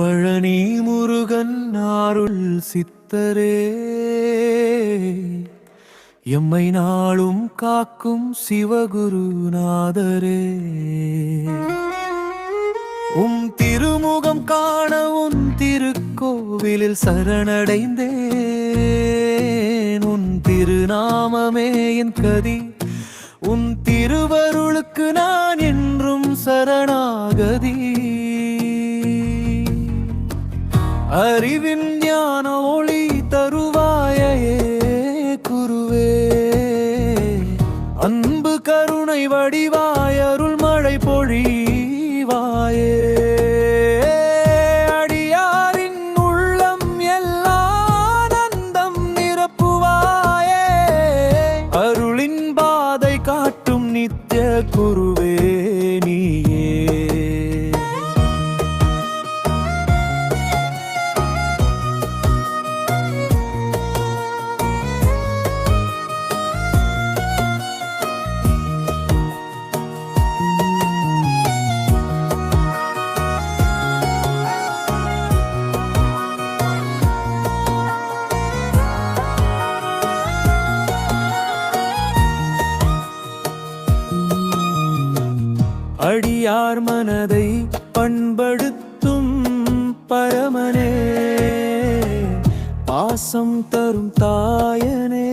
பழனி முருகன் அருள் சித்தரே, எம்மை நாளும் காக்கும் சிவகுருநாதரே. திருமுகம் காண உன் திருக்கோவிலில் சரணடைந்தேன். உன் திருநாமமே என் கதி, உன் திருவருளுக்கு நான் என்றும் சரணாகதி. அறிவின் ஞான ஒளி தருவாயே குருவே, அன்பு கருணை வடிவாய் அருள் மழை பொழிவாயே. அடியாரின் உள்ளம் எல்லாம் ஆனந்தம் நிரப்புவாயே, அருளின் பாதை காட்டும் நித்திய குருவே நீயே. அடியார் மனதை பண்படுத்தும் பரமனே, பாசம் தரும் தாயனே,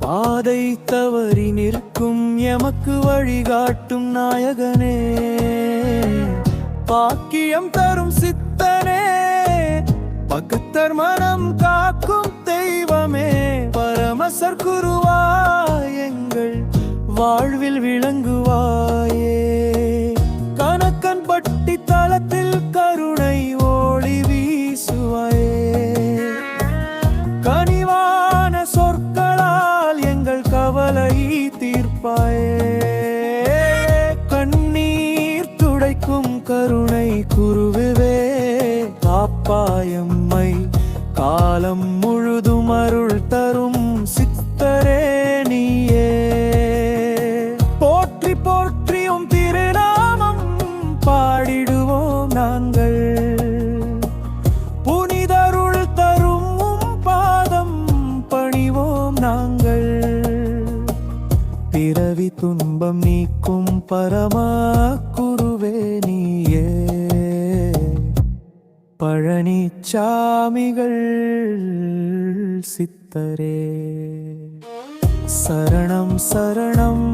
பாதை தவறி நிற்கும் எமக்கு வழிகாட்டும் நாயகனே, பாக்கியம் தரும் சித்தனே, பக்தர் மனம் காக்கும் தெய்வமே, பரமசர் குருவாய் எங்கள் வாழ்வில் விளங்குவாயே. கணக்கன் பட்டி தலத்தில் கருணை ஒளி வீசுவாயே, கனிவான சொற்களால் எங்கள் கவலை தீர்ப்பாயே. கண்ணீர் துடைக்கும் கருணை குருவே, காப்பாயம்மை காலம் முழுதும் அருள் தரும் சித்தரே நீயே. போற்றி போற்றியும் திருநாமம் பாடிடுவோம் நாங்கள், புனிதருள் தரும் பாதம் பணிவோம் நாங்கள். பிறவி துன்பம் நீக்கும் பரமா குருவே நீயே, பழனி சாமிகள் சித்தரே. சரணம் சரணம்